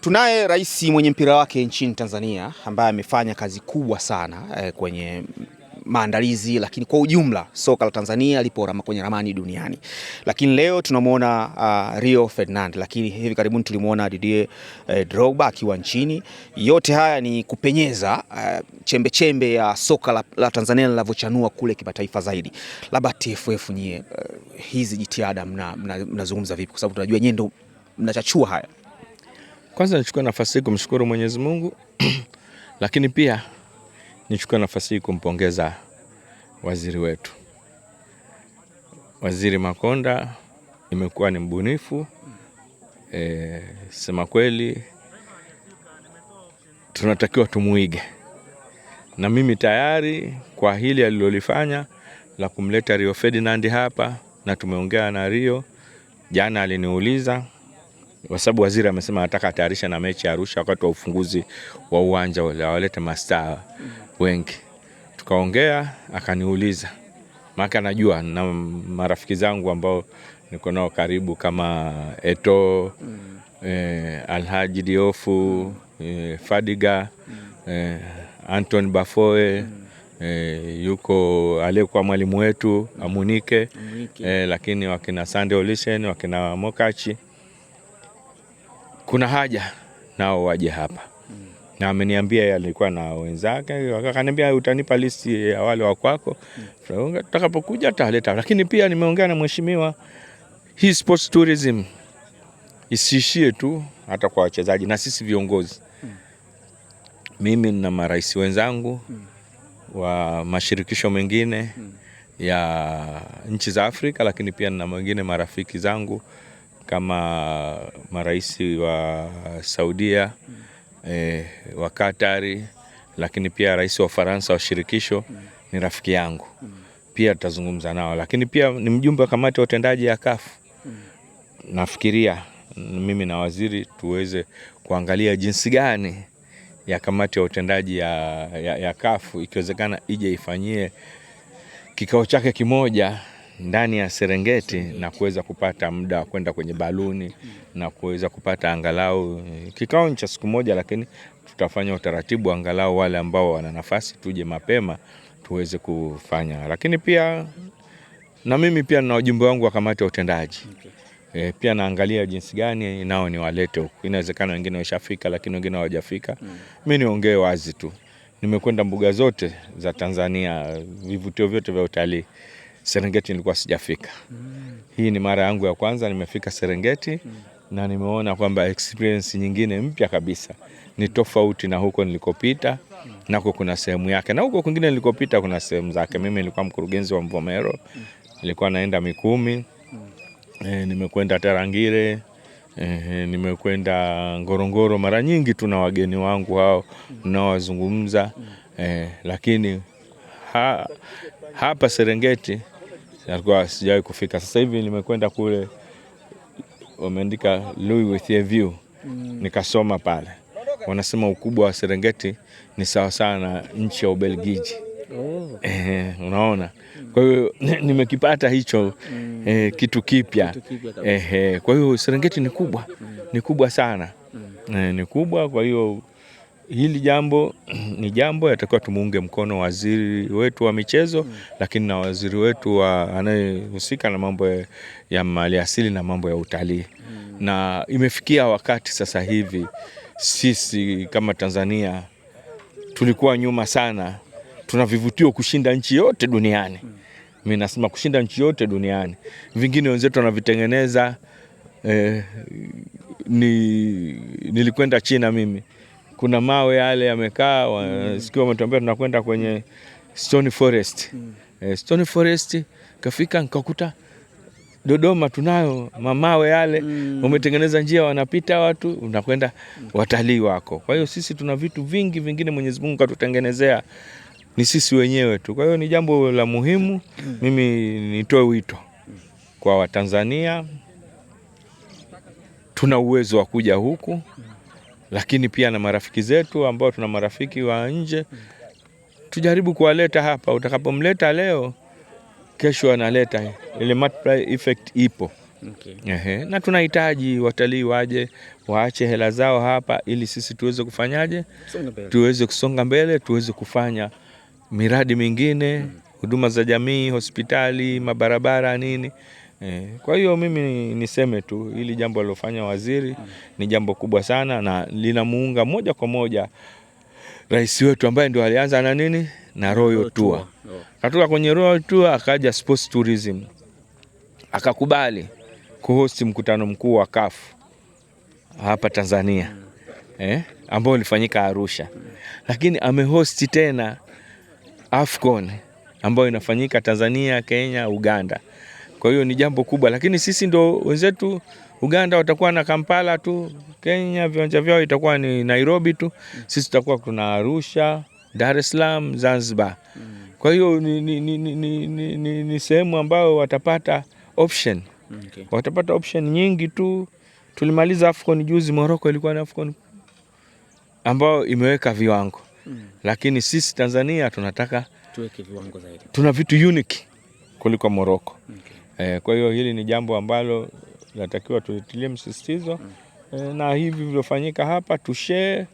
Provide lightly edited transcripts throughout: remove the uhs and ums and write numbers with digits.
Tunaye rais mwenye mpira wake nchini Tanzania ambaye amefanya kazi kubwa sana kwenye maandalizi, lakini kwa ujumla soka la Tanzania lipo kwenye ramani duniani. Lakini leo tunamwona Rio Ferdinand, lakini hivi karibuni tulimuona Didier Drogba akiwa nchini. Yote haya ni kupenyeza chembe chembe ya soka la Tanzania linavyochanua kule kimataifa zaidi. Labda TFF nyie, hizi jitihada mnazungumza vipi, kwa sababu tunajua nyie ndio mnachachua haya? Kwanza nichukue nafasi hii kumshukuru Mwenyezi Mungu lakini pia nichukue nafasi hii kumpongeza waziri wetu. Waziri Makonda imekuwa ni mbunifu. Sema kweli tunatakiwa tumuige. Na mimi tayari kwa hili alilolifanya la kumleta Rio Ferdinand hapa, na tumeongea na Rio. Jana aliniuliza kwa sababu waziri amesema anataka atayarisha na mechi ya Arusha wakati wa ufunguzi wa uwanja ule, walete mastaa wengi. Tukaongea, akaniuliza, maana anajua na marafiki zangu ambao niko nao karibu kama Eto, Alhaji Diofu, Fadiga, Anton Bafoe, yuko aliyekuwa mwalimu wetu Amunike, lakini wakina Sande Olishen, wakina Mokachi. Kuna haja nao waje hapa. Na ameniambia yeye alikuwa na wenzake, akaniambia utanipa listi ya wale wa kwako. Tutakapokuja ataleta. Lakini pia nimeongea na mheshimiwa, hii sports tourism isiishie tu hata kwa wachezaji na sisi viongozi. Mimi na marais wenzangu wa mashirikisho mengine ya nchi za Afrika, lakini pia na wengine marafiki zangu kama maraisi wa Saudia, wa Katari, lakini pia rais wa Faransa wa shirikisho ni rafiki yangu. Pia tutazungumza nao, lakini pia ni mjumbe wa kamati ya utendaji ya CAF. Nafikiria mimi na waziri tuweze kuangalia jinsi gani ya kamati ya utendaji ya CAF ikiwezekana ije ifanyie kikao chake kimoja ndani ya Serengeti na kuweza kupata muda wa kwenda kwenye baluni na kuweza kupata angalau kikao cha siku moja, lakini tutafanya utaratibu angalau wale ambao wana nafasi tuje mapema tuweze kufanya. Lakini pia na mimi pia na wajumbe wangu wa kamati ya utendaji. Pia naangalia jinsi gani nao ni walete huku. Inawezekana wengine washafika lakini wengine hawajafika. Mimi niongee wazi tu. Nimekwenda mbuga zote za Tanzania, vivutio vyote vya utalii. Serengeti nilikuwa sijafika. Hii ni mara yangu ya kwanza nimefika Serengeti na nimeona kwamba experience nyingine mpya kabisa. Ni tofauti na huko nilikopita, nako kuna sehemu yake. Na huko kwingine nilikopita kuna sehemu zake. Mimi nilikuwa mkurugenzi wa Mvomero, nilikuwa naenda Mikumi, nimekwenda Tarangire, nimekwenda Ngorongoro. Mara nyingi tuna wageni wangu hao ninaowazungumza, lakini hapa Serengeti nilikuwa sijawahi kufika. Sasa hivi nimekwenda kule, wameandika Louis with a view, nikasoma pale. Wanasema ukubwa wa Serengeti ni sawa sana nchi ya Ubelgiji. Unaona? Kwa hiyo nimekipata hicho kitu kipya. Kwa hiyo Serengeti ni kubwa. Ni kubwa sana. Ni kubwa, kwa hiyo hili jambo ni jambo yatakiwa tumuunge mkono waziri wetu wa michezo, lakini na waziri wetu anayehusika na mambo ya maliasili na mambo ya utalii. Na imefikia wakati sasa hivi sisi kama Tanzania tulikuwa nyuma sana. Tuna vivutio kushinda nchi yote duniani. Mimi nasema kushinda nchi yote duniani. Vingine wenzetu wanavitengeneza. Nilikwenda China mimi. Kuna mawe yale yamekaa, sikio wametuambia tunakwenda kwenye Stony Forest. Stony Forest kafika nikakuta Dodoma tunayo mamawe yale, wametengeneza njia wanapita watu, unakwenda watalii wako. Kwa hiyo sisi tuna vitu vingi vingine Mwenyezi Mungu katutengenezea ni sisi wenyewe tu. Kwa hiyo ni jambo la muhimu. Mimi nitoe wito kwa Watanzania, tuna uwezo wa kuja huku, lakini pia na marafiki zetu ambao tuna marafiki wa nje, tujaribu kuwaleta hapa. Utakapomleta leo, kesho analeta ile multiply effect ipo. Okay. Na tunahitaji watalii waje waache hela zao hapa ili sisi tuweze kufanyaje? Tuweze kusonga mbele, tuweze kufanya miradi mingine, huduma za jamii, hospitali, mabarabara nini. Kwa hiyo mimi niseme tu hili jambo alilofanya waziri ni jambo kubwa sana na linamuunga moja kwa moja rais wetu ambaye ndio alianza na nini? Na Royal Tour. Katoka kwenye Royal Tour akaja Sports Tourism. Akakubali kuhosti mkutano mkuu wa CAF hapa Tanzania. Ambao ulifanyika Arusha. Lakini amehosti tena AFCON ambayo inafanyika Tanzania, Kenya, Uganda. Kwa hiyo ni jambo kubwa, lakini sisi ndo wenzetu Uganda watakuwa na Kampala tu, Kenya viwanja vyao itakuwa ni Nairobi tu, sisi tutakuwa kuna Arusha, Dar es Salaam, Zanzibar. Kwa hiyo ni sehemu ambayo watapata option. Watapata option nyingi tu. Tulimaliza AFCON juzi, Morocco ilikuwa na AFCON ambayo imeweka viwango. Lakini sisi Tanzania tunataka tuweke viwango zaidi. Tuna vitu unique kuliko Morocco. Kwa hiyo hili ni jambo ambalo natakiwa tulitilie msisitizo. Na hivi vilivyofanyika hapa tushare,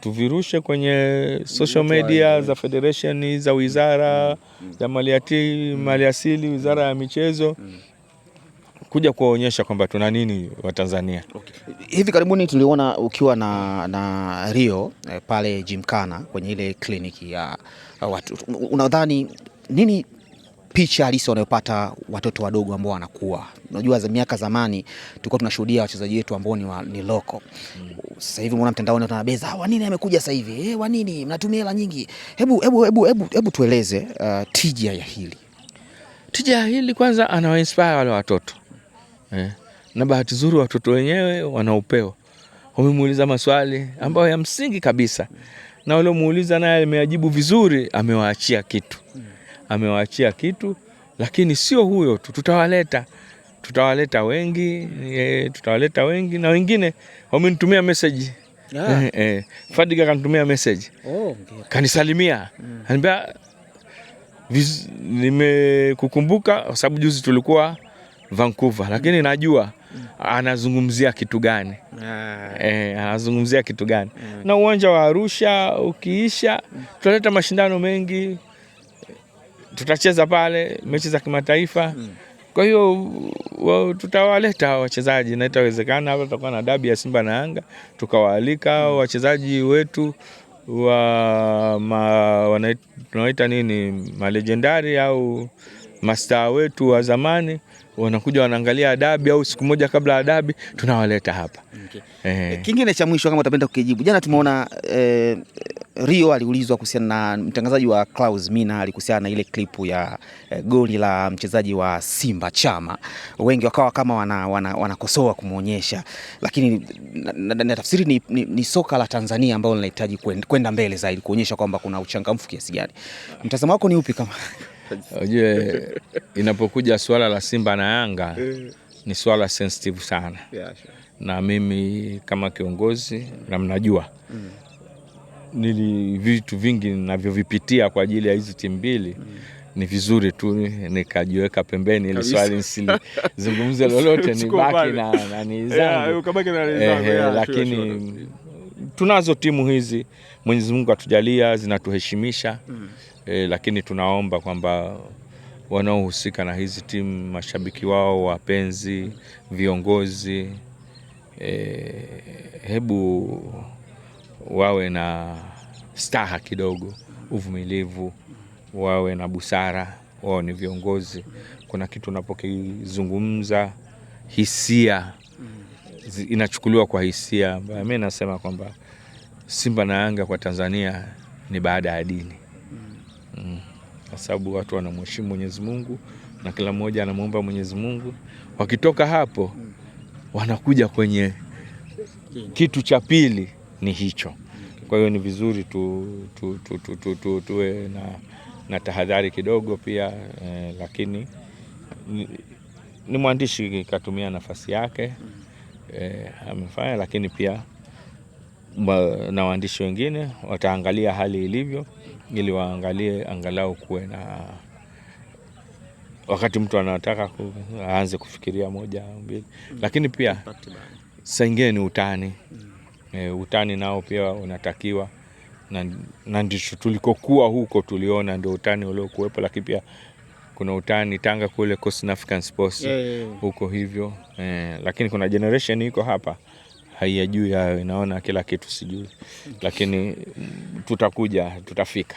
tuvirushe kwenye social media za federation, za wizara ya maliasili, wizara ya michezo, kuja kuwaonyesha kwamba tuna nini wa Tanzania. Hivi karibuni tuliona ukiwa na Rio pale Gymkhana kwenye ile kliniki ya watu. Unadhani nini picha halisi wanayopata watoto wadogo ambao wanakuwa? Unajua za miaka zamani tulikuwa tunashuhudia wachezaji wetu ambao ni loko. Sasa hivi unaona mtandaoni watu wanabeza, wa nini amekuja sasa hivi? Wa nini mnatumia hela nyingi? Hebu tueleze tija ya hili. Tija ya hili kwanza anawainspire wale watoto. Na bahati nzuri watoto wenyewe wanaupeo. Wamemuuliza maswali ambayo ya msingi kabisa. Na wale muuliza naye amejibu vizuri, amewaachia kitu. Lakini sio huyo tu, tutawaleta wengi na wengine wamenitumia message. Fadiga kanitumia message. Kanisalimia. Anambia nimekukumbuka kwa sababu juzi tulikuwa Vancouver, lakini najua anazungumzia kitu gani. Anazungumzia kitu gani. Na uwanja wa Arusha ukiisha, tutaleta mashindano mengi. Tutacheza pale mechi za kimataifa. Kwa hiyo tutawaleta wachezaji, na itawezekana hapa tutakuwa na dabi ya Simba na Yanga, tukawaalika wachezaji wetu tunaita nini, malegendari au mastaa wetu wa zamani, wanakuja wanaangalia dabi au siku moja kabla ya dabi tunawaleta hapa. Kingine cha mwisho kama utapenda kukijibu. Jana tumeona Rio aliulizwa kuhusiana na mtangazaji wa Clouds Mina alikuhusiana na ile klipu ya goli la mchezaji wa Simba Chama. Wengi wakawa kama wanakosoa kumuonyesha, lakini na tafsiri ni soka la Tanzania ambalo linahitaji kwenda mbele zaidi, kuonyesha kwamba kuna uchangamfu kiasi gani. Mtazamo wako ni upi kama? Unajua inapokuja swala la Simba na Yanga ni swala sensitive sana. Na mimi kama kiongozi na mnajua nili vitu vingi ninavyovipitia kwa ajili ya hizi timu mbili. Ni vizuri tu nikajiweka pembeni ili swali zungumze lolote nibaki na nizangu. Lakini tunazo timu hizi, Mwenyezi Mungu atujalia, zinatuheshimisha. Lakini tunaomba kwamba wanaohusika na hizi timu, mashabiki wao, wapenzi, viongozi, hebu wawe na staha kidogo, uvumilivu, wawe na busara. Wao ni viongozi. Kuna kitu unapokizungumza hisia inachukuliwa kwa hisia. Mimi nasema kwamba Simba na Yanga kwa Tanzania ni baada ya dini. Kwa sababu watu wanamheshimu Mwenyezi Mungu na kila mmoja anamuomba Mwenyezi Mungu. Wakitoka hapo wanakuja kwenye kitu cha pili, ni hicho. Kwa hiyo ni vizuri tuwe na tahadhari kidogo pia, lakini ni mwandishi katumia nafasi yake, amefanya, lakini pia na waandishi wengine wataangalia hali ilivyo ili waangalie angalau kuwe na wakati mtu anataka aanze kufikiria moja au mbili. Lakini pia saa ingine ni utani. Utani nao pia unatakiwa, na ndicho tulikokuwa huko tuliona ndio utani uliokuwepo, lakini pia kuna utani Tanga kule Coast African Sports huko hivyo. Lakini kuna generation iko hapa haijui hayo, inaona kila kitu sijui, lakini tutafika.